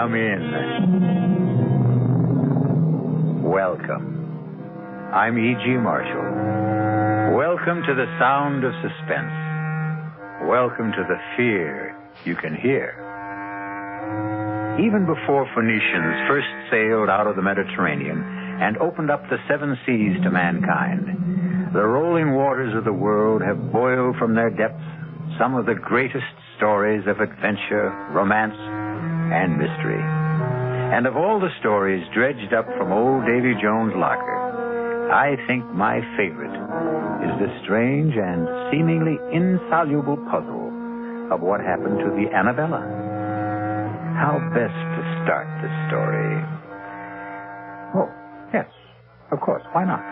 Come in. Welcome. I'm E.G. Marshall. Welcome to the sound of suspense. Welcome to the fear you can hear. Even before Phoenicians first sailed out of the Mediterranean and opened up the seven seas to mankind, the rolling waters of the world have boiled from their depths some of the greatest stories of adventure, romance, and mystery. And of all the stories dredged up from old Davy Jones' locker, I think my favorite is the strange and seemingly insoluble puzzle of what happened to the Annabella. How best to start the story? Oh, yes, of course, why not?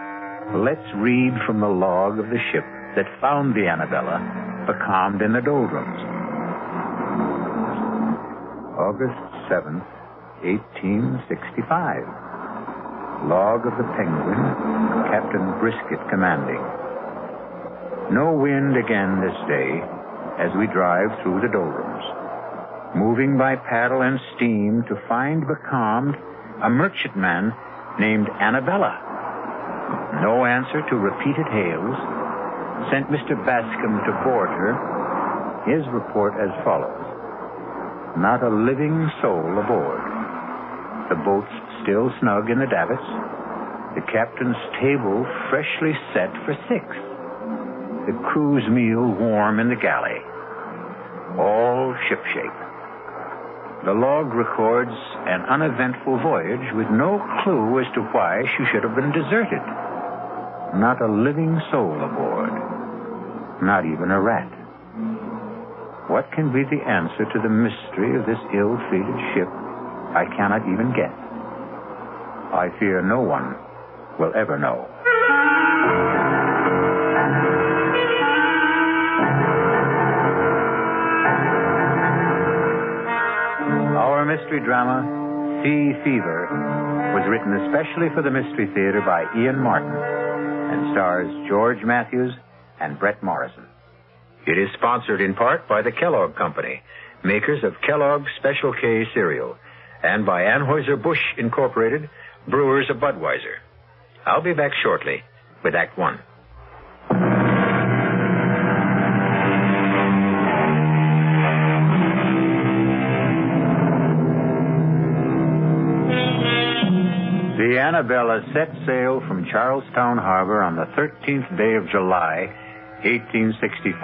Let's read from the log of the ship that found the Annabella becalmed in the doldrums. August 7th, 1865. Log of the Penguin, Captain Brisket commanding. No wind again this day as we drive through the doldrums, moving by paddle and steam to find becalmed a merchantman named Annabella. No answer to repeated hails sent Mr. Bascom to board her. His report as follows. Not a living soul aboard. The boat's still snug in the davits. The captain's table freshly set for 6. The crew's meal warm in the galley. All shipshape. The log records an uneventful voyage with no clue as to why she should have been deserted. Not a living soul aboard. Not even a rat. What can be the answer to the mystery of this ill-fated ship? I cannot even guess. I fear no one will ever know. Our mystery drama, Sea Fever, was written especially for the Mystery Theater by Ian Martin and stars George Matthews and Brett Morrison. It is sponsored in part by the Kellogg Company, makers of Kellogg's Special K cereal, and by Anheuser-Busch Incorporated, brewers of Budweiser. I'll be back shortly with Act One. The Annabella set sail from Charlestown Harbor on the 13th day of July, 1865.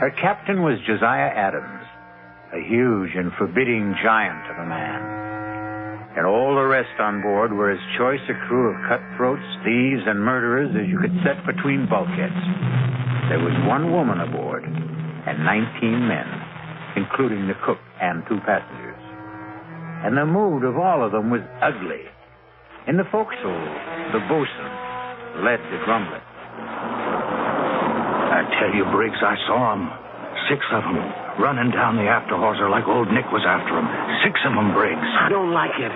Her captain was Josiah Adams, a huge and forbidding giant of a man. And all the rest on board were as choice a crew of cutthroats, thieves, and murderers as you could set between bulkheads. There was one woman aboard and 19 men, including the cook and 2 passengers. And the mood of all of them was ugly. In the forecastle, the boatswain led the grumbling. I tell you, Briggs, I saw them. 6 of them, running down the after hawser like old Nick was after them. 6 of them, Briggs. I don't like it.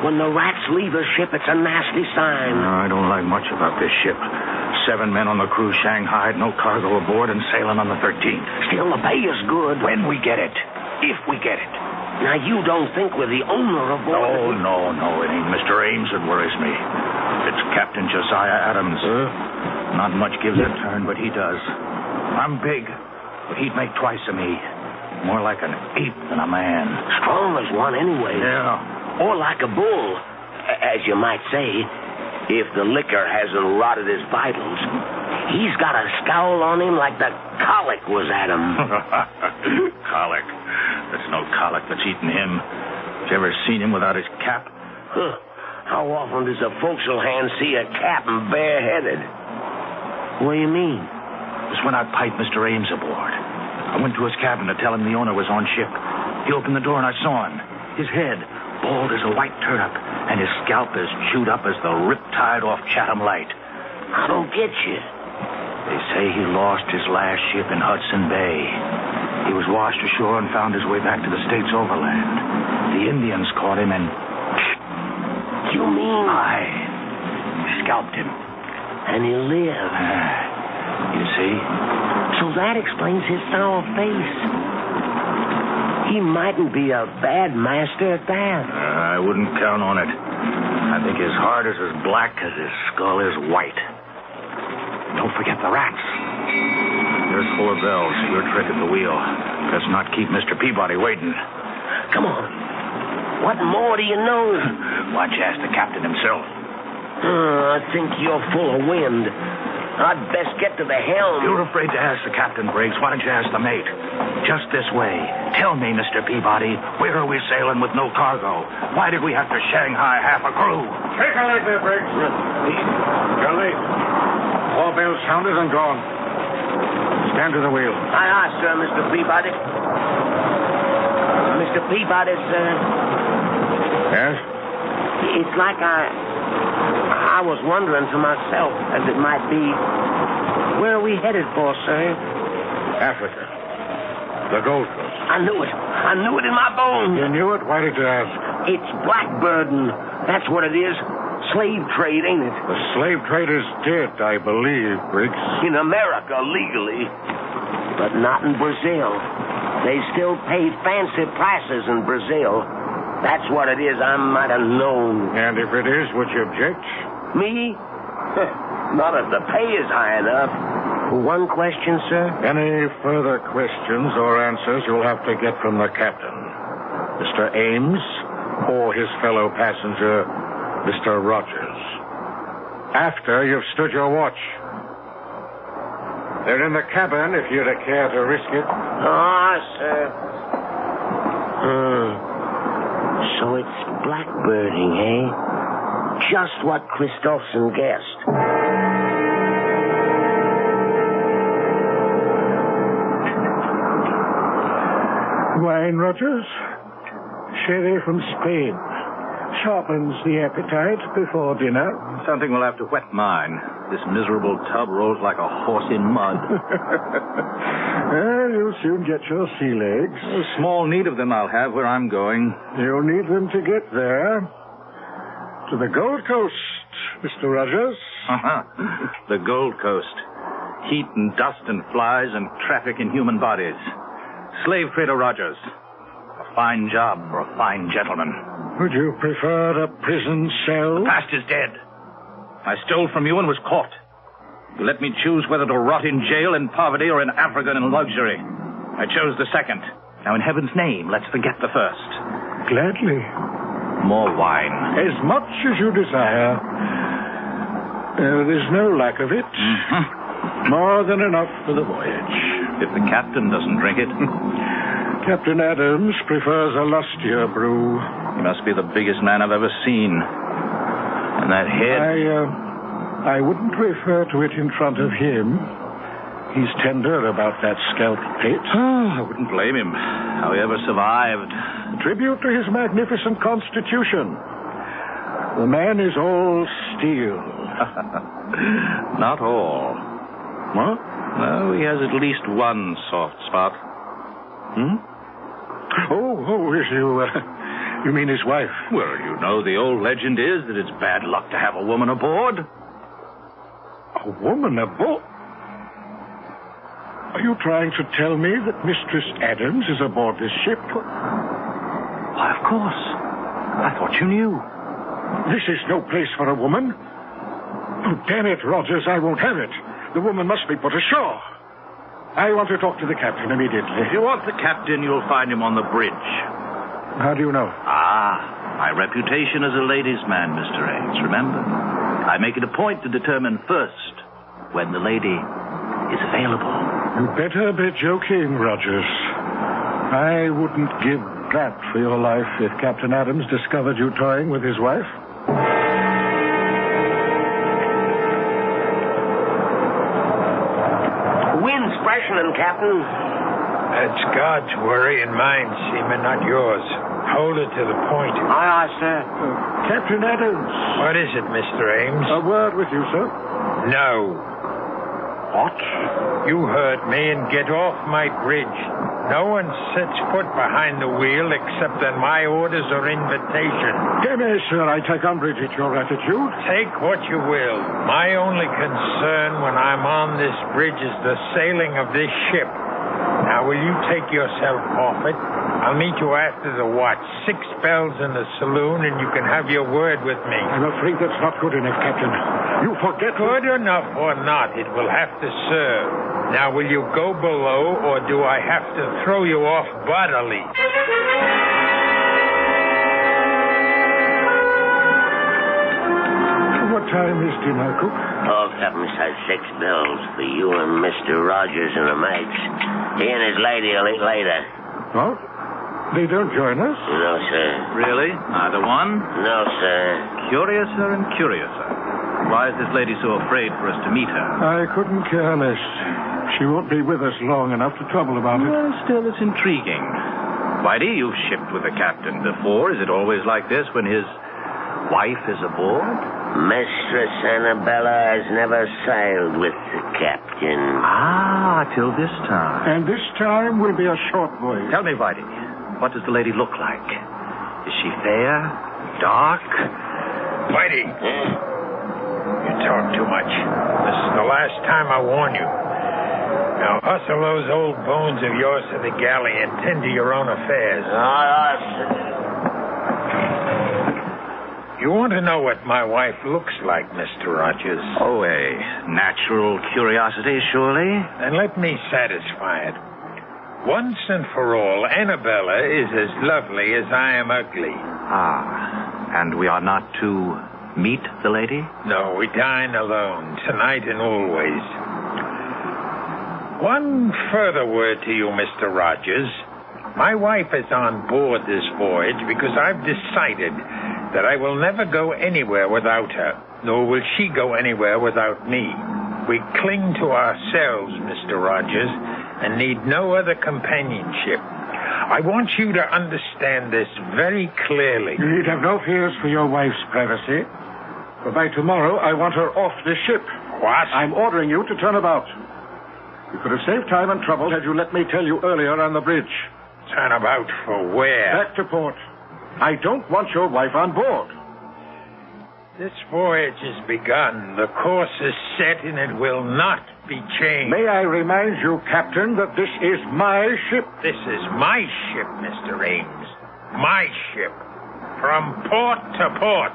When the rats leave a ship, it's a nasty sign. I don't like much about this ship. 7 men on the crew shanghaied, no cargo aboard, and sailing on the 13th. Still, the pay is good. When we get it. If we get it. Now, you don't think we're the owner of board? Oh, no. It ain't Mr. Ames that worries me. It's Captain Josiah Adams. Not much gives a turn, but he does. I'm big, but he'd make twice of me. More like an ape than a man. Strong as one anyway. Yeah. Or like a bull, as you might say, if the liquor hasn't rotted his vitals. He's got a scowl on him like the colic was at him. Colic? There's no colic that's eaten him. You ever seen him without his cap? Huh. How often does a forecastle hand see a captain bareheaded? What do you mean? It's when I piped Mr. Ames aboard. I went to his cabin to tell him the owner was on ship. He opened the door and I saw him. His head, bald as a white turnip, and his scalp as chewed up as the riptide off Chatham Light. I don't get you. They say he lost his last ship in Hudson Bay. He was washed ashore and found his way back to the States overland. The Indians caught him and... You mean... I scalped him. And he lived. You see? So that explains his sour face. He mightn't be a bad master at that. I wouldn't count on it. I think his heart is as black as his skull is white. Don't forget the rats. There's 4 bells. Your trick at the wheel. Let's not keep Mr. Peabody waiting. Come on. What more do you know? Why don't you ask the captain himself? I think you're full of wind. I'd best get to the helm. You're afraid to ask the captain, Briggs. Why don't you ask the mate? Just this way. Tell me, Mr. Peabody, where are we sailing with no cargo? Why did we have to Shanghai half a crew? Take a leg there, Briggs. You're late. 4 bells sounded and gone. Stand to the wheel. Aye, sir, Mr. Peabody. Mr. Peabody, sir. Yes? It's like I was wondering to myself, as it might be, where are we headed for, sir? Africa. The Gold Coast. I knew it. I knew it in my bones. You knew it? Why did you ask? It's blackbirding. That's what it is. Slave trade, ain't it? The slave trade is dead, I believe, Briggs. In America, legally. But not in Brazil. They still pay fancy prices in Brazil. That's what it is. I might have known. And if it is, would you object? Me? Not if the pay is high enough. One question, sir? Any further questions or answers you'll have to get from the captain. Mr. Ames or his fellow passenger, Mr. Rogers. After you've stood your watch. They're in the cabin if you'd care to risk it. Sir. So it's blackbirding, eh? Just what Christopherson guessed. Wine, Rogers? Sherry from Spain. Sharpens the appetite before dinner. Something will have to wet mine. This miserable tub rolls like a horse in mud. Well, you'll soon get your sea legs. A small need of them I'll have where I'm going. You'll need them to get there. To the Gold Coast, Mr. Rogers. The Gold Coast. Heat and dust and flies and traffic in human bodies. Slave trader Rogers. A fine job for a fine gentleman. Would you prefer a prison cell? The past is dead. I stole from you and was caught. You let me choose whether to rot in jail in poverty or in Africa in luxury. I chose the second. Now, in heaven's name, let's forget the first. Gladly. More wine. As much as you desire. There's no lack of it. Mm-hmm. More than enough for the voyage. If the captain doesn't drink it. Captain Adams prefers a lustier brew. He must be the biggest man I've ever seen. And that head... I wouldn't refer to it in front of him. He's tender about that scalp pit. I wouldn't blame him. How he ever survived. A tribute to his magnificent constitution. The man is all steel. Not all. What? No, he has at least one soft spot. You mean his wife? Well, you know the old legend is that it's bad luck to have a woman aboard. A woman aboard? Are you trying to tell me that Mistress Adams is aboard this ship? Why, of course. I thought you knew. This is no place for a woman. Oh, damn it, Rogers, I won't have it. The woman must be put ashore. I want to talk to the captain immediately. If you want the captain, you'll find him on the bridge. How do you know? My reputation as a ladies' man, Mr. Ames, remember? I make it a point to determine first when the lady is available. You better be joking, Rogers. I wouldn't give that for your life if Captain Adams discovered you toying with his wife. Wind's freshening, Captain. That's God's worry and mine, Seaman, not yours. Hold it to the point. Aye, sir. Captain Adams. What is it, Mr. Ames? A word with you, sir. No. What? You heard me and get off my bridge. No one sets foot behind the wheel except on my orders or invitation. Damn it, sir, I take umbrage at your attitude. Take what you will. My only concern when I'm on this bridge is the sailing of this ship. Now, will you take yourself off it? I'll meet you after the watch. 6 bells in the saloon, and you can have your word with me. I'm afraid that's not good enough, Captain. You forget... Good enough or not, it will have to serve. Now, will you go below, or do I have to throw you off bodily? What time is dinner, Cook? Oh, Captain said 6 bells for you and Mr. Rogers and the mates. He and his lady will eat later. Oh? They don't join us? No, sir. Really? Neither one? No, sir. Curiouser and curiouser. Why is this lady so afraid for us to meet her? I couldn't care less. She won't be with us long enough to trouble about it. Well, still, it's intriguing. Whitey, you've shipped with the captain before. Is it always like this when his wife is aboard? Mistress Annabella has never sailed with the captain. Ah, till this time. And this time will be a short voyage. Tell me, Whitey, what does the lady look like? Is she fair? Dark? Whitey, you talk too much. This is the last time I warn you. Now, hustle those old bones of yours to the galley and tend to your own affairs. You want to know what my wife looks like, Mr. Rogers? Oh, a natural curiosity, surely? Then let me satisfy it. Once and for all, Annabella is as lovely as I am ugly. Ah, and we are not to meet the lady? No, we dine alone, tonight and always. One further word to you, Mr. Rogers. My wife is on board this voyage because I've decided that I will never go anywhere without her, nor will she go anywhere without me. We cling to ourselves, Mr. Rogers, and need no other companionship. I want you to understand this very clearly. You need have no fears for your wife's privacy. But by tomorrow, I want her off this ship. What? I'm ordering you to turn about. You could have saved time and trouble had you let me tell you earlier on the bridge. Turn about for where? Back to port. I don't want your wife on board. This voyage has begun. The course is set, and it will not be changed. May I remind you, Captain, that this is my ship? This is my ship, Mr. Ames. My ship. From port to port.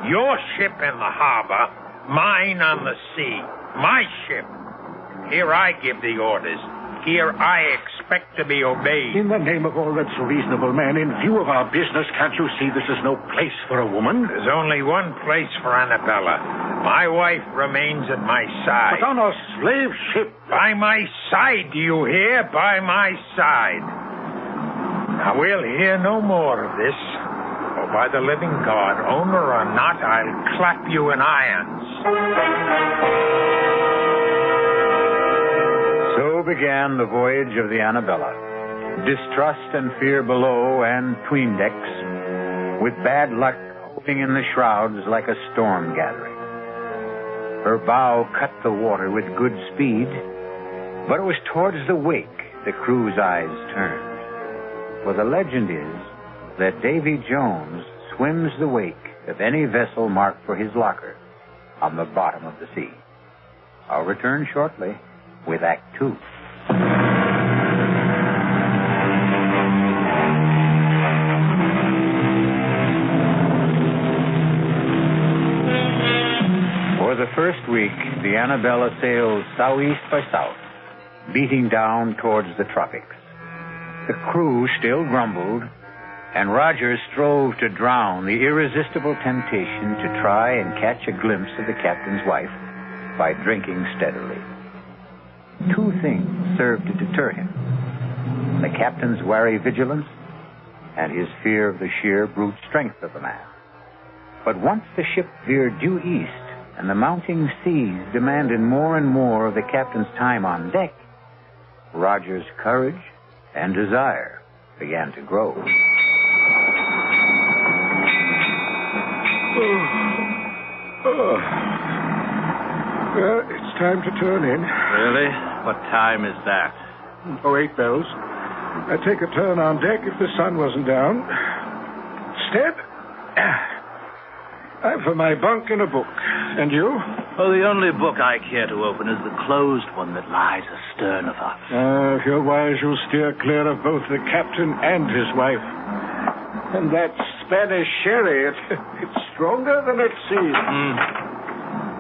Your ship in the harbor, mine on the sea. My ship. Here I give the orders. Here I expect to be obeyed. In the name of all that's reasonable, man, in view of our business, can't you see this is no place for a woman? There's only one place for Annabella. My wife remains at my side. But on a slave ship. By my side, do you hear? By my side. Now, we'll hear no more of this. For by the living God, owner or not, I'll clap you in irons. So began the voyage of the Annabella. Distrust and fear below and 'tween decks, with bad luck hoping in the shrouds like a storm gathering. Her bow cut the water with good speed, but it was towards the wake the crew's eyes turned. For the legend is that Davy Jones swims the wake of any vessel marked for his locker on the bottom of the sea. I'll return shortly with Act 2. For the first week, the Annabella sailed southeast by south, beating down towards the tropics. The crew still grumbled, and Rogers strove to drown the irresistible temptation to try and catch a glimpse of the captain's wife by drinking steadily. 2 things served to deter him: the captain's wary vigilance and his fear of the sheer brute strength of the man. But once the ship veered due east and the mounting seas demanded more and more of the captain's time on deck, Roger's courage and desire began to grow. Well, it's time to turn in. Really? What time is that? 8 bells. I'd take a turn on deck if the sun wasn't down. Step. I'm for my bunk and a book. And you? Oh, the only book I care to open is the closed one that lies astern of us. If you're wise, you'll steer clear of both the captain and his wife. And that Spanish sherry, it's stronger than it seems.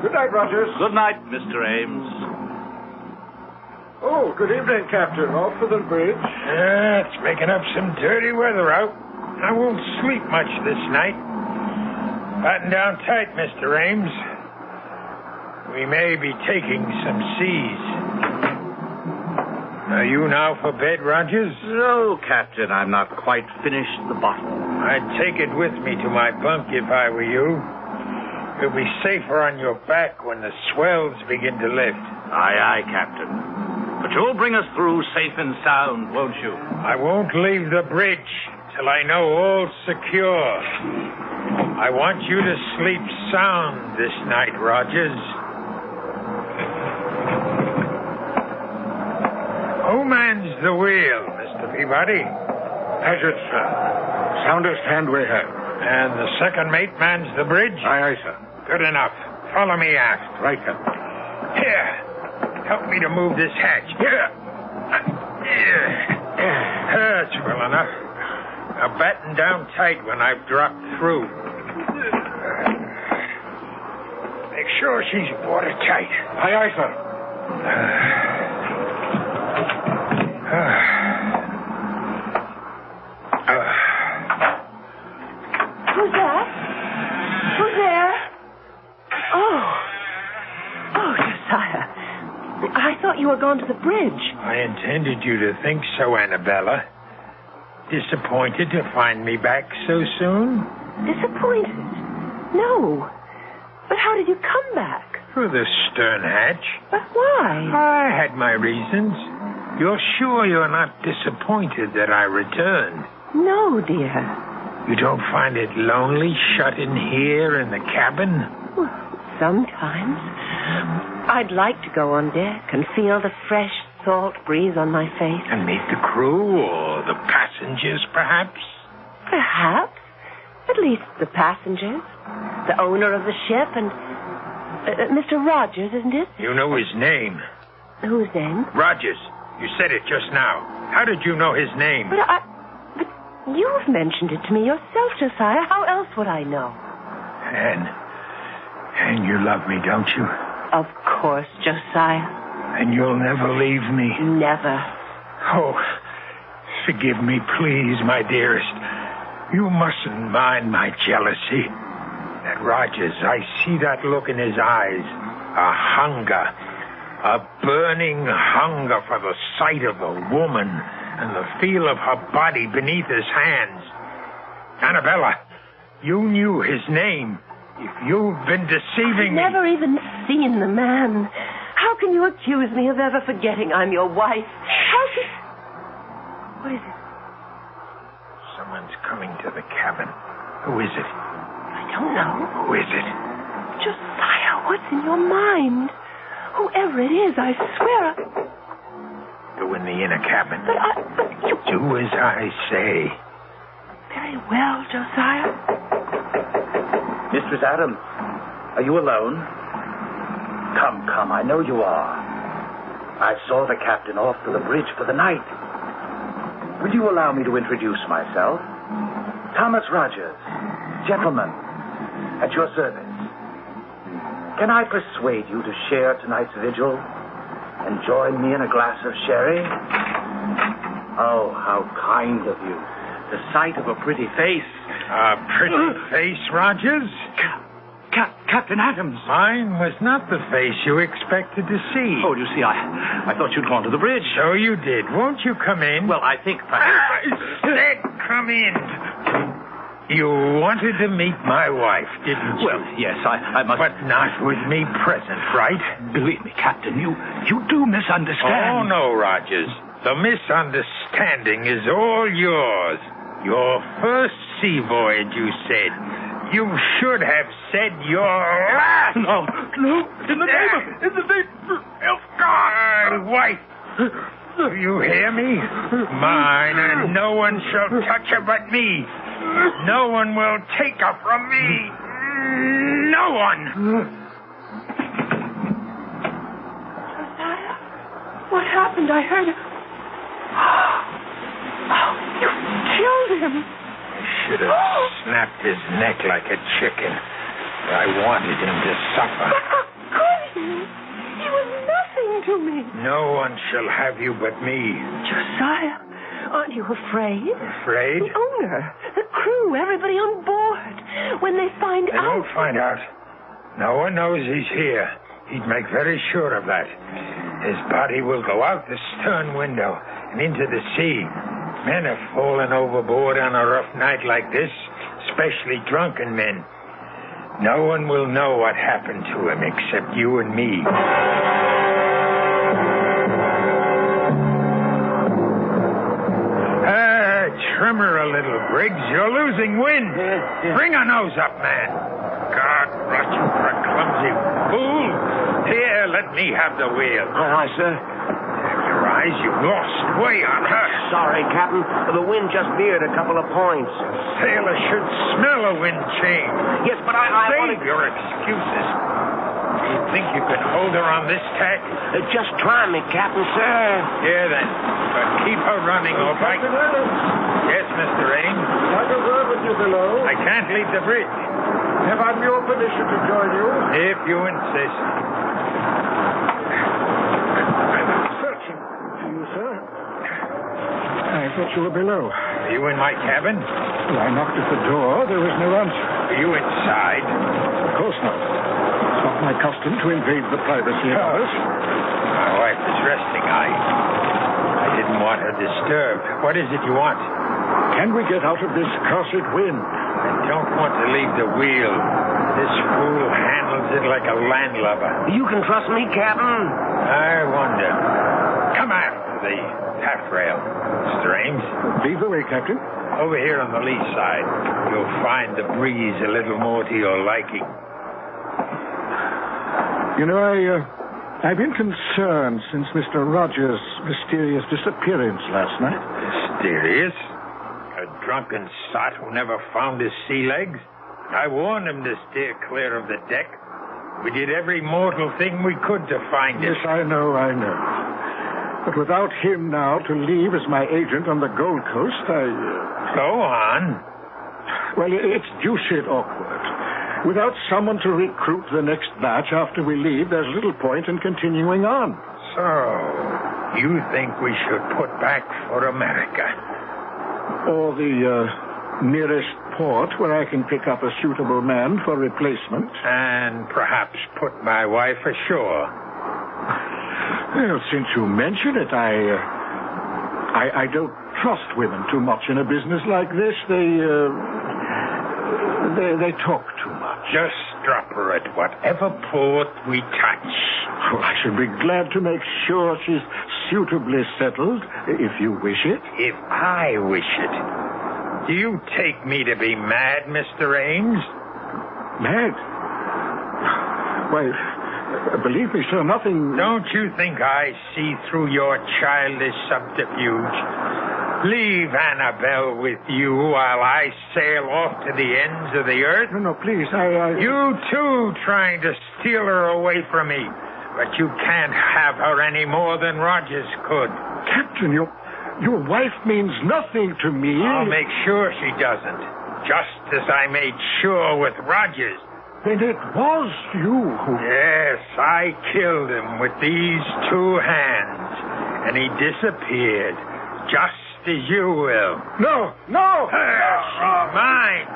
Good night, Rogers. Good night, Mr. Ames. Oh, good evening, Captain. Off for the bridge? It's making up some dirty weather out. I won't sleep much this night. Batten down tight, Mr. Ames. We may be taking some seas. Are you now for bed, Rogers? No, Captain, I'm not quite finished the bottle. I'd take it with me to my bunk if I were you. You'll be safer on your back when the swells begin to lift. Aye, aye, Captain. But you'll bring us through safe and sound, won't you? I won't leave the bridge till I know all's secure. I want you to sleep sound this night, Rogers. Who mans the wheel, Mr. Peabody? Paget, sir. Soundest hand we have. And the second mate mans the bridge? Aye, aye, sir. Good enough. Follow me aft. Right, Captain. Here. Help me to move this hatch. Here. That's well enough. Now batten down tight when I've dropped through. Make sure she's watertight. Aye, aye, sir. Who's that? Who's there? Oh, Josiah. I thought you were going to the bridge. I intended you to think so, Annabella. Disappointed to find me back so soon? Disappointed? No. But how did you come back? Through the stern hatch. But why? I had my reasons. You're sure you're not disappointed that I returned? No, dear. You don't find it lonely shut in here in the cabin? Well, sometimes. I'd like to go on deck and feel the fresh salt breeze on my face. And meet the crew or the passengers, perhaps? Perhaps. At least the passengers. The owner of the ship and... Mr. Rogers, isn't it? You know his name. Whose name? Rogers. You said it just now. How did you know his name? But you've mentioned it to me yourself, Josiah. How else would I know? And you love me, don't you? Of course, Josiah. And you'll never leave me? Never. Oh, forgive me, please, my dearest. You mustn't mind my jealousy. That Rogers, I see that look in his eyes. A hunger. A burning hunger for the sight of a woman and the feel of her body beneath his hands. Annabella, you knew his name. If you've been deceiving me... I've never even seen the man. How can you accuse me of ever forgetting I'm your wife? How can... What is it? Someone's coming to the cabin. Who is it? I don't know. Who is it? Josiah, what's in your mind? Whoever it is, I swear... Go in the inner cabin. But you... Do as I say. Very well, Josiah. Mistress Adams, are you alone? Come, I know you are. I saw the captain off to the bridge for the night. Will you allow me to introduce myself? Thomas Rogers, gentleman, at your service. Can I persuade you to share tonight's vigil and join me in a glass of sherry? Oh, how kind of you. The sight of a pretty face. A pretty face, Rogers? Captain Adams. Mine was not the face you expected to see. Oh, you see, I thought you'd gone to the bridge. So you did. Won't you come in? Well, I think perhaps... Said come in. You wanted to meet my wife, didn't you? Well, yes, I must... But not with me present, right? Believe me, Captain, you do misunderstand. Oh, no, Rogers. The misunderstanding is all yours. Your first sea voyage, you said. You should have said your last. No. In the name of God, my wife. Do you hear me? Mine, and no one shall touch her but me. No one will take her from me. No one. What happened? I heard... Oh, you killed him. I should have snapped his neck like a chicken. I wanted him to suffer. But how could you? He was nothing to me. No one shall have you but me. Josiah, aren't you afraid? Afraid? The owner, the crew, everybody on board. When they find They out... won't find out. No one knows he's here. He'd make very sure of that. His body will go out the stern window and into the sea. Men have fallen overboard on a rough night like this, especially drunken men. No one will know what happened to him except you and me. Trimmer a little, Briggs. You're losing wind. Bring a nose up, man. God, rot you for a clumsy fool. Here, let me have the wheel. Aye, sir. Your eyes, you've lost way on her. Sorry, Captain. The wind just veered a couple of points. Sailor should smell a wind change. Yes, but I Save your excuses. Do you think you can hold her on this tack? Just try me, Captain, sir. Here, then. But keep her running, all right? Yes, Mr. Ames. Like a word with you below. I can't leave the bridge. Have I your permission to join you? If you insist. Searching for you, sir. I thought you were below. Are you in my cabin? Well, I knocked at the door. There was no answer. Are you inside? Of course not. It's not my custom to invade the privacy of others. My wife is resting. I didn't want her disturbed. What is it you want? Can we get out of this cursed wind? I don't want to leave the wheel. This fool handles it like a landlubber. You can trust me, Captain. I wonder. Come after the taffrail, Mr. Ames. Lead the way, Captain. Over here on the lee side, you'll find the breeze a little more to your liking. You know, I've been concerned since Mr. Rogers' mysterious disappearance last night. Mysterious? A drunken sot who never found his sea legs? I warned him to steer clear of the deck. We did every mortal thing we could to find him. Yes, I know. But without him now to leave as my agent on the Gold Coast, Go on. Well, it's deuced awkward. Without someone to recruit the next batch after we leave, there's little point in continuing on. So, you think we should put back for America? Or the nearest port where I can pick up a suitable man for replacement. And perhaps put my wife ashore. Well, since you mention it, I don't trust women too much in a business like this. They talk too much. Just drop her at whatever port we touch. Well, I should be glad to make sure she's suitably settled, if you wish it. If I wish it. Do you take me to be mad, Mr. Ames? Mad? Why, believe me, sir, nothing... Don't you think I see through your childish subterfuge? Leave Annabelle with you while I sail off to the ends of the earth? No, please, You, too, trying to steal her away from me. But you can't have her any more than Rogers could. Captain, your wife means nothing to me. I'll make sure she doesn't. Just as I made sure with Rogers. Then it was you who... Yes, I killed him with these two hands. And he disappeared. Just as you will. No! She's mine.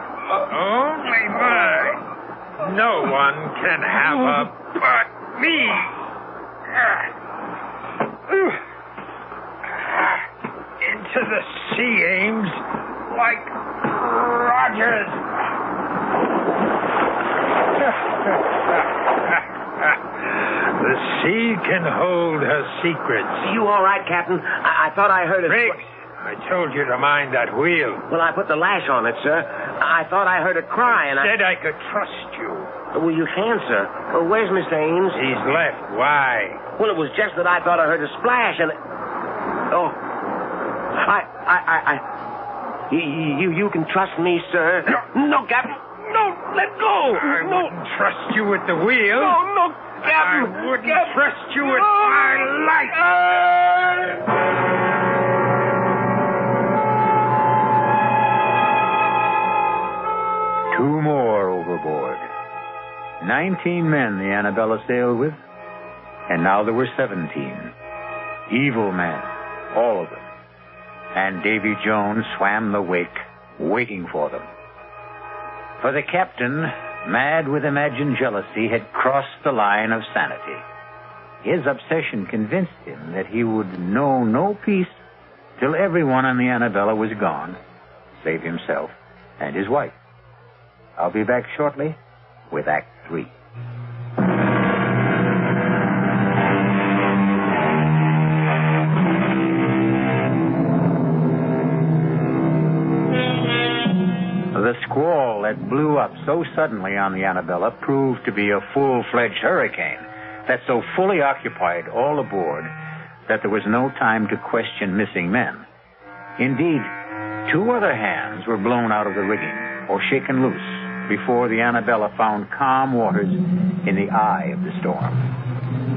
Only mine. No one can have her but me. Into the sea, Ames, like Rogers. The sea can hold her secrets. You all right, Captain? I thought I heard it... Briggs, I told you to mind that wheel. Well, I put the lash on it, sir. I thought I heard a cry, and Said I could trust you. Well, you can, sir. Well, where's Mr. Ames? He's left. Why? Well, it was just that I thought I heard a splash, and... Oh. You can trust me, sir. No, Captain. no, let go. I wouldn't trust you at the wheel. No, Captain. I wouldn't trust you with my life. Two more overboard. 19 men the Annabella sailed with, and now there were 17. Evil men, all of them. And Davy Jones swam the wake, waiting for them. For the captain, mad with imagined jealousy, had crossed the line of sanity. His obsession convinced him that he would know no peace till everyone on the Annabella was gone, save himself and his wife. I'll be back shortly with Act 3. The squall that blew up so suddenly on the Annabella proved to be a full-fledged hurricane that so fully occupied all aboard that there was no time to question missing men. Indeed, 2 other hands were blown out of the rigging or shaken loose before the Annabella found calm waters in the eye of the storm.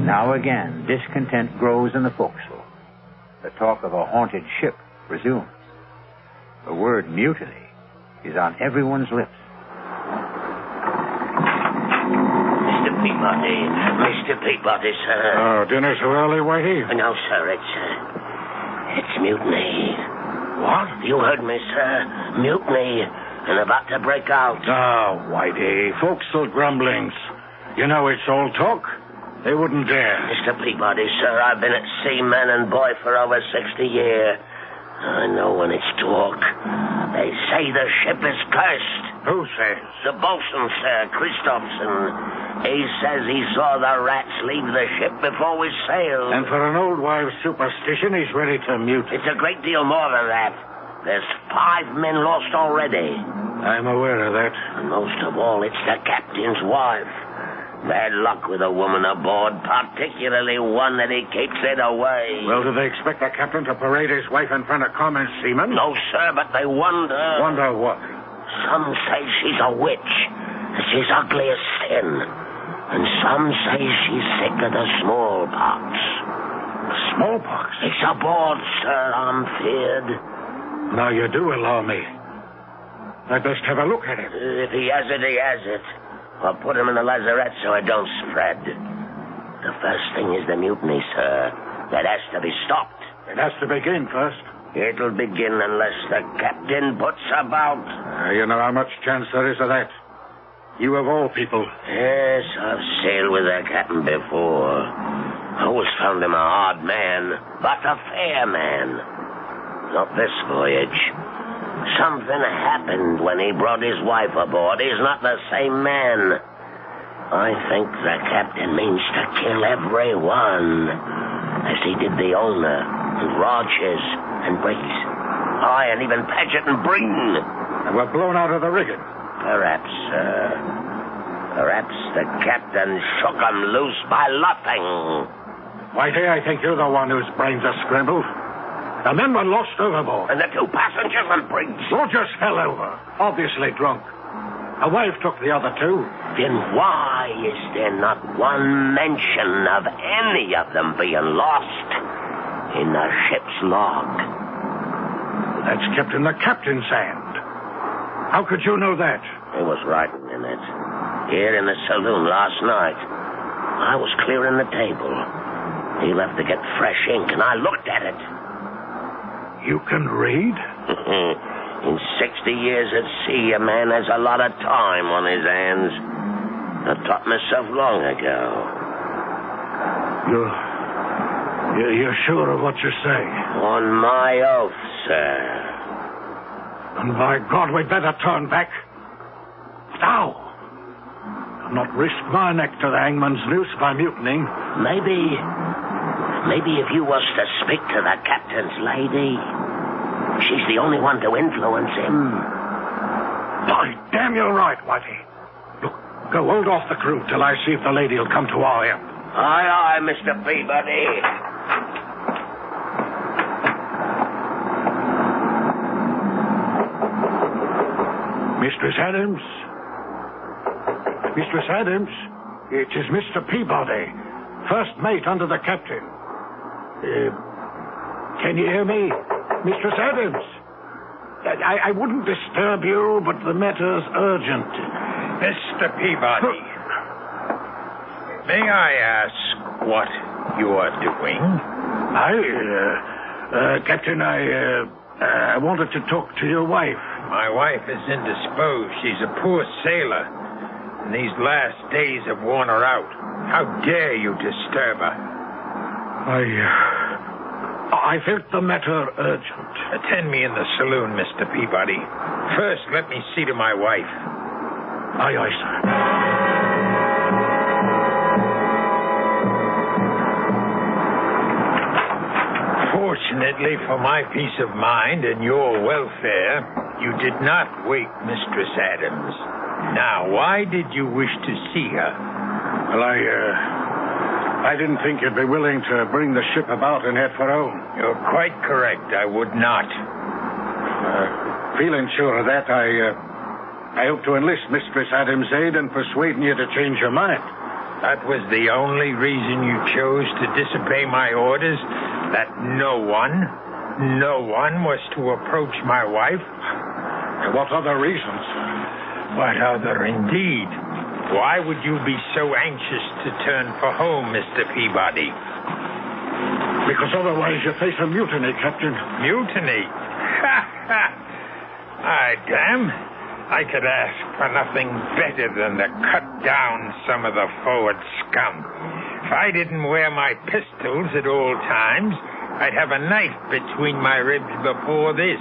Now again, discontent grows in the forecastle. The talk of a haunted ship resumes. The word mutiny is on everyone's lips. Mr. Peabody, sir. Oh, dinner so early, Whitey? No, sir, it's mutiny. What? You heard me, sir. Mutiny. And about to break out. Oh, Whitey, forecastle grumblings. You know it's all talk. They wouldn't dare. Mr. Peabody, sir, I've been at sea, man and boy, for over 60 years. I know when it's talk. They say the ship is cursed. Who says? The bosun, sir, Christopherson. He says he saw the rats leave the ship before we sailed. And for an old wives' superstition, he's ready to mute. It's a great deal more than that. There's 5 men lost already. I'm aware of that. And most of all, it's the captain's wife. Bad luck with a woman aboard, particularly one that he keeps it away. Well, do they expect the captain to parade his wife in front of common seamen? No, sir, but they wonder. Wonder what? Some say she's a witch. She's ugly as sin. And some say she's sick of the smallpox. Smallpox? It's aboard, sir, I'm feared. Now you do allow me. I'd best have a look at it. If he has it, he has it. I'll put him in the lazarette so it don't spread. The first thing is the mutiny, sir. That has to be stopped. It has to begin first. It'll begin unless the captain puts about. You know how much chance there is of that. You of all people. Yes, I've sailed with the captain before. I always found him a hard man, but a fair man. Not this voyage. Something happened when he brought his wife aboard. He's not the same man. I think the captain means to kill everyone, as he did the owner, and Rogers, and Briggs. Aye, and even Paget and Breen. And we're blown out of the rigging. Perhaps, sir. Perhaps the captain shook 'em loose by luffing. Whitey, I think you're the one whose brains are scrambled. The men were lost overboard. And the 2 passengers and Briggs. Rogers fell over, obviously drunk. A wife took the other 2. Then why is there not one mention of any of them being lost in the ship's log? That's kept in the captain's hand. How could you know that? He was writing in it. Here in the saloon last night. I was clearing the table. He left to get fresh ink, and I looked at it. You can read? In 60 years at sea, a man has a lot of time on his hands. I taught myself long ago. You're sure of what you say? On my oath, sir. And by God, we'd better turn back. Now. I'll not risk my neck to the hangman's noose by mutinying. Maybe if you was to speak to the captain's lady, she's the only one to influence him. By damn, you're right, Whitey. Look, go hold off the crew till I see if the lady will come to our help. Aye, aye, Mr. Peabody. Mistress Adams, Mistress Adams, it is Mr. Peabody, first mate under the captain. Can you hear me? Mistress Adams? I wouldn't disturb you, but the matter's urgent. Mr. Peabody, may I ask what you are doing? Captain, I wanted to talk to your wife. My wife is indisposed. She's a poor sailor, and these last days have worn her out. How dare you disturb her? I felt the matter urgent. Attend me in the saloon, Mr. Peabody. First, let me see to my wife. Aye, sir. Fortunately for my peace of mind and your welfare, you did not wake Mistress Adams. Now, why did you wish to see her? Well, I didn't think you'd be willing to bring the ship about and head for home. You're quite correct. I would not. Feeling sure of that, I hope to enlist Mistress Adams' aid in persuading you to change your mind. That was the only reason you chose to disobey my orders? That no one was to approach my wife? And what other reasons? What other, indeed? Why would you be so anxious to turn for home, Mr. Peabody? Because otherwise you face a mutiny, Captain. Mutiny? Damn. I could ask for nothing better than to cut down some of the forward scum. If I didn't wear my pistols at all times, I'd have a knife between my ribs before this.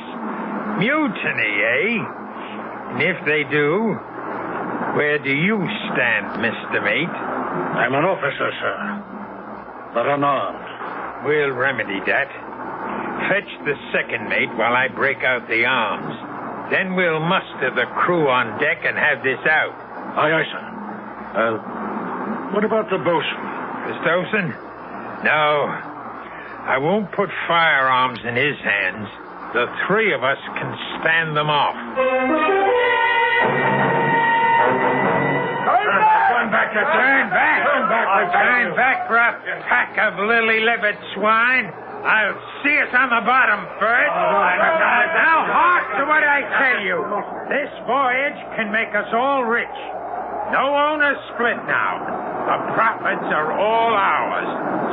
Mutiny, eh? And if they do, where do you stand, Mr. Mate? I'm an officer, sir, but unarmed. We'll remedy that. Fetch the second mate while I break out the arms. Then we'll muster the crew on deck and have this out. Aye, sir. What about the bosun? Christopherson? No. I won't put firearms in his hands. The three of us can stand them off. Turn back, Turn back! Turn back for a pack of lily-livered swine. I'll see us on the bottom first. Now, hark to what I tell you. This voyage can make us all rich. No owners split now. The profits are all ours.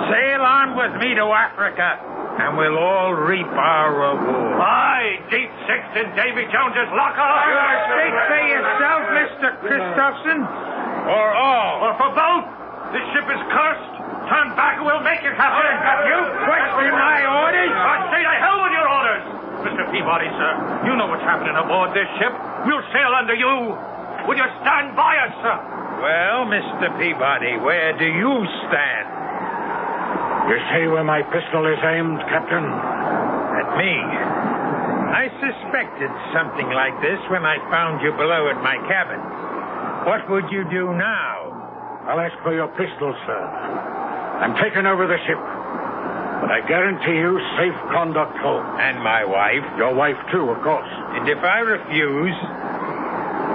Sail on with me to Africa, and we'll all reap our reward. Aye, Deep Sixth in Davy Jones's locker. Speak for yourself, Mr. Christopherson, or all. Or for both. This ship is cursed. Turn back and we'll make it happen. You question my orders? I say to hell with your orders. Mr. Peabody, sir, you know what's happening aboard this ship. We'll sail under you. Will you stand by us, sir? Well, Mr. Peabody, where do you stand? You see where my pistol is aimed, Captain? At me. I suspected something like this when I found you below at my cabin. What would you do now? I'll ask for your pistol, sir. I'm taking over the ship. But I guarantee you safe conduct home. And my wife? Your wife, too, of course. And if I refuse?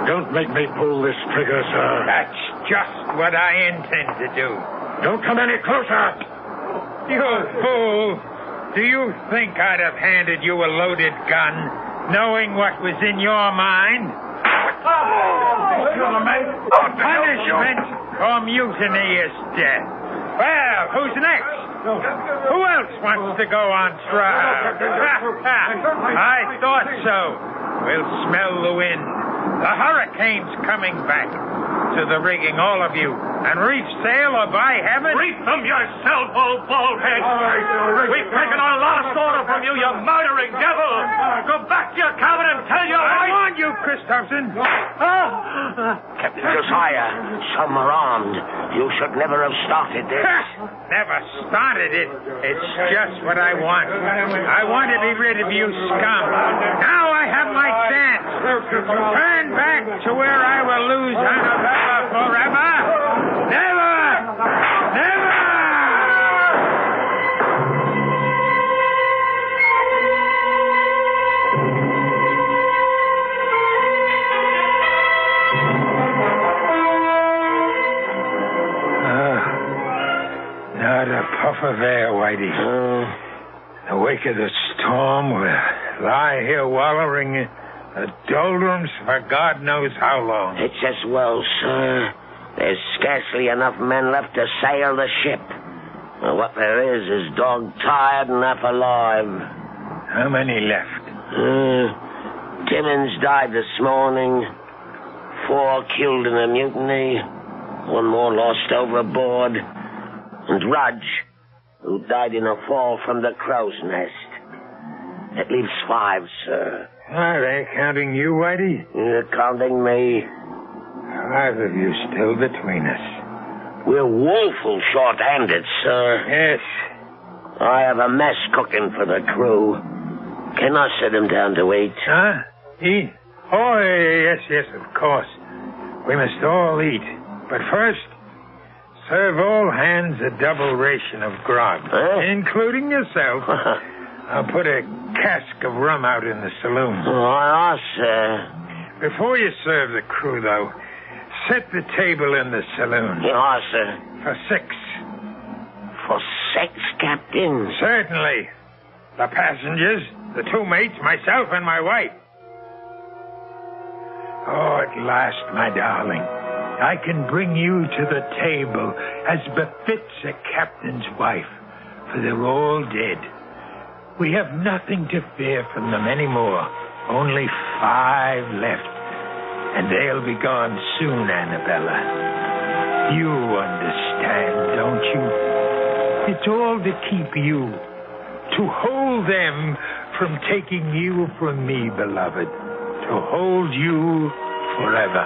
Don't make me pull this trigger, sir. That's just what I intend to do. Don't come any closer. You fool. Do you think I'd have handed you a loaded gun, knowing what was in your mind? Punishment for mutiny is death. Well, who's next? Who else wants to go on trial? I thought so. We'll smell the wind. The hurricane's coming back. To the rigging, all of you. And reef sail, or by heaven... Reef them yourself, old baldhead. We've taken our last order from you, you murdering devil. Go back to your cabin and tell your wife... I warned you, Christopherson. Captain Josiah, some are armed. You should never have started this. Never started it. It's just what I want. I want to be rid of you scum. Now I have my chance. Turn back to where I will lose Annabella forever. Never! Never! wake of the storm, we'll lie here wallowing in the doldrums for God knows how long. It's as well, sir. There's scarcely enough men left to sail the ship. Well, what there is dog-tired and half alive. How many left? Timmins died this morning. 4 killed in a mutiny. 1 more lost overboard. And Rudge, who died in a fall from the crow's nest. That leaves 5, sir. Are they counting you, Whitey? You're counting me. 5 of you still between us. We're woeful short-handed, sir. Yes. I have a mess cooking for the crew. Can I sit him down to eat? Huh? Eat? Oh, yes, of course. We must all eat. But first, serve all hands a double ration of grog, including yourself. I'll put a cask of rum out in the saloon. Oh, sir. Before you serve the crew, though, set the table in the saloon. Yes, sir. For 6. For 6, Captain? Certainly. The passengers, the 2 mates, myself, and my wife. Oh, at last, my darling, I can bring you to the table as befits a captain's wife, for they're all dead. We have nothing to fear from them anymore. Only 5 left. And they'll be gone soon, Annabella. You understand, don't you? It's all to keep you. To hold them from taking you from me, beloved. To hold you forever.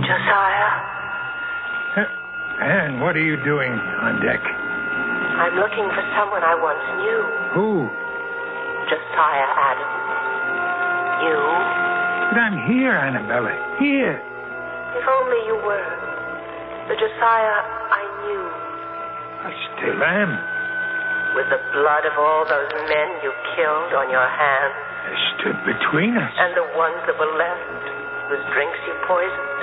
Josiah? Anne, what are you doing on deck? I'm looking for someone I once knew. Who? Josiah Adams. You? But I'm here, Annabella. Here. If only you were. The Josiah I knew. I still am. With the blood of all those men you killed on your hands. They stood between us. And the ones that were left, whose drinks you poisoned,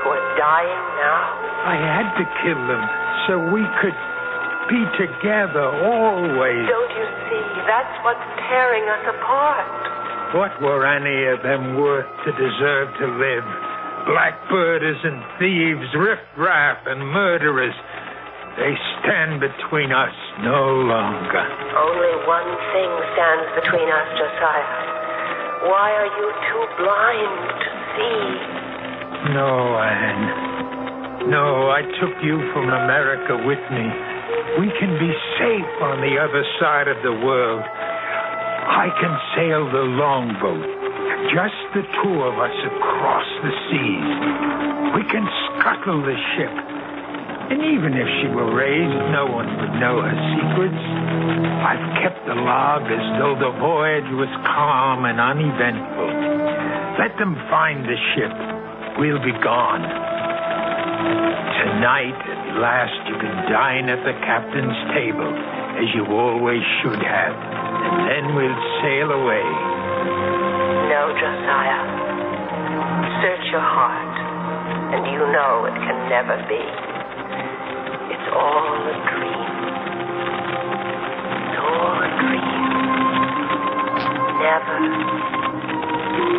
who are dying now. I had to kill them so we could be together always. Don't you see? That's what's tearing us apart. What were any of them worth to deserve to live? Blackbirders and thieves, riffraff and murderers. They stand between us no longer. Only one thing stands between us, Josiah. Why are you too blind to see? No, Anne. No, I took you from America with me. We can be safe on the other side of the world. I can sail the longboat. Just the 2 of us across the seas. We can scuttle the ship. And even if she were raised, no one would know her secrets. I've kept the log as though the voyage was calm and uneventful. Let them find the ship. We'll be gone. Tonight, at last, you can dine at the captain's table, as you always should have. And then we'll sail away. No, Josiah. Search your heart, and you know it can never be. It's all a dream. It's all a dream. Never,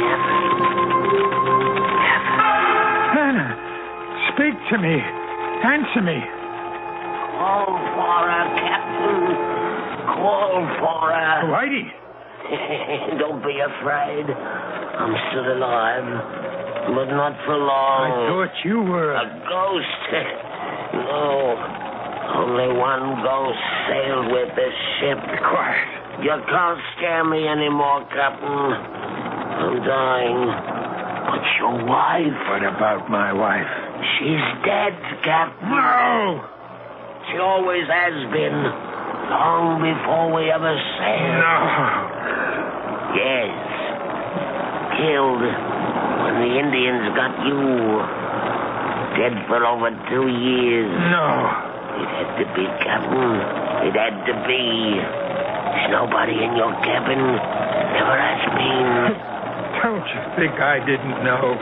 never, never. Hannah, speak to me. Answer me. Call for her, Captain. Call for her. Whitey. Don't be afraid. I'm still alive, but not for long. I thought you were a ghost. No, only one ghost sailed with this ship. Quiet. You can't scare me anymore, Captain. I'm dying. But your wife... What about my wife? She's dead, Captain. No! She always has been. Long before we ever sailed. No. Yes. Killed when the Indians got you. Dead for over 2 years. No. It had to be, Captain. It had to be. There's nobody in your cabin. Never has been. Don't you think I didn't know?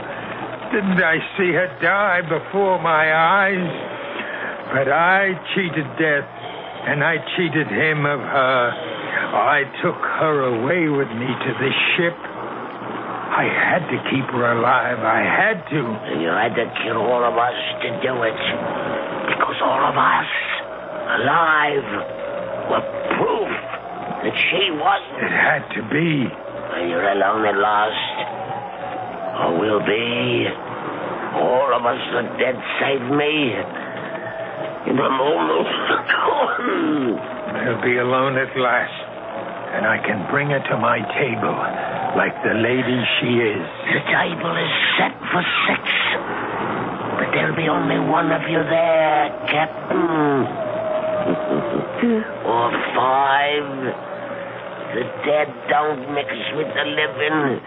Didn't I see her die before my eyes? But I cheated death and I cheated him of her. I took her away with me to the ship. I had to keep her alive. I had to. And you had to kill all of us to do it. Because all of us, alive, were proof that she wasn't. It had to be. And you're alone at last. Or will be. All of us are dead save me. And I'm almost gone. I'll be alone at last. And I can bring her to my table like the lady she is. The table is set for 6. But there'll be only one of you there, Captain. Or 5. The dead don't mix with the living.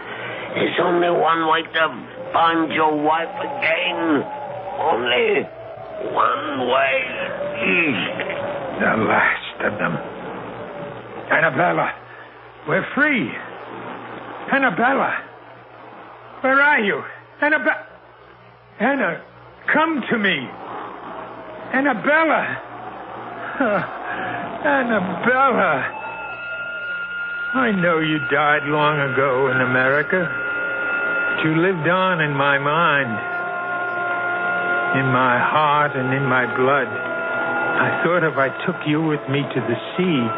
There's only one way to find your wife again. Only one way. The last of them. Annabella, we're free. Annabella, where are you? Anna, come to me. Annabella. Annabella. I know you died long ago in America. But you lived on in my mind, in my heart, and in my blood. I thought if I took you with me to the sea,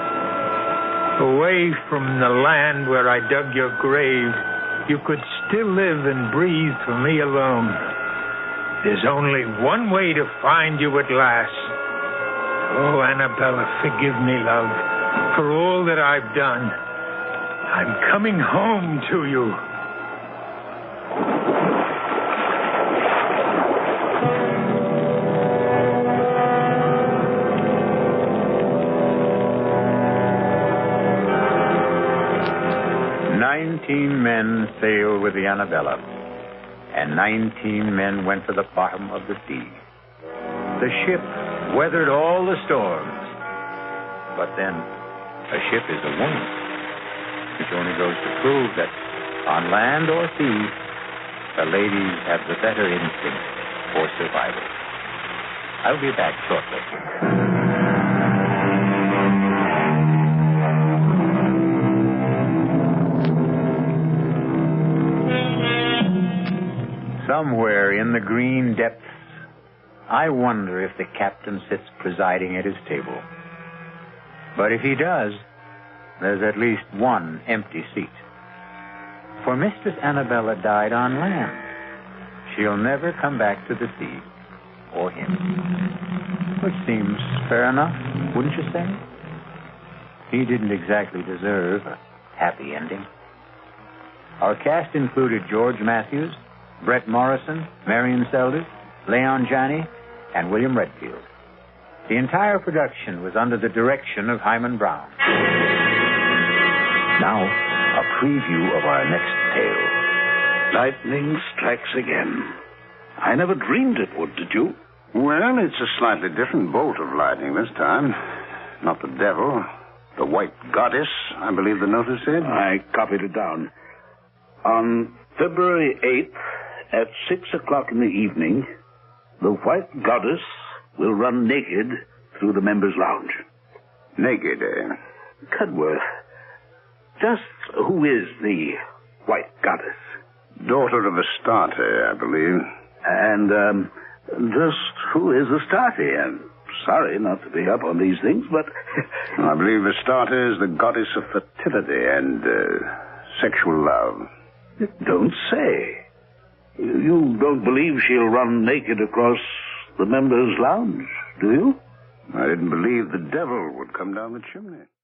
away from the land where I dug your grave, you could still live and breathe for me alone. There's only one way to find you at last. Oh, Annabella, forgive me, love, for all that I've done. I'm coming home to you. Men sailed with the Annabella, and 19 men went to the bottom of the sea. The ship weathered all the storms, but then a ship is a woman, which only goes to prove that on land or sea, the ladies have the better instinct for survival. I'll be back shortly. Somewhere in the green depths, I wonder if the captain sits presiding at his table. But if he does, there's at least one empty seat. For Mistress Annabella died on land. She'll never come back to the sea, or him. Which seems fair enough, wouldn't you say? He didn't exactly deserve a happy ending. Our cast included George Matthews, Brett Morrison, Marion Seldes, Leon Janney, and William Redfield. The entire production was under the direction of Himan Brown. Now, a preview of our next tale. Lightning strikes again. I never dreamed it would, did you? Well, it's a slightly different bolt of lightning this time. Not the devil, the white goddess, I believe the notice said. I copied it down. On February 8th, at 6 o'clock in the evening, the white goddess will run naked through the members' lounge. Naked, eh? Cudworth, just who is the white goddess? Daughter of Astarte, I believe. And, just who is Astarte? I'm sorry not to be up on these things, but... I believe Astarte is the goddess of fertility and, sexual love. Don't say. You don't believe she'll run naked across the members' lounge, do you? I didn't believe the devil would come down the chimney.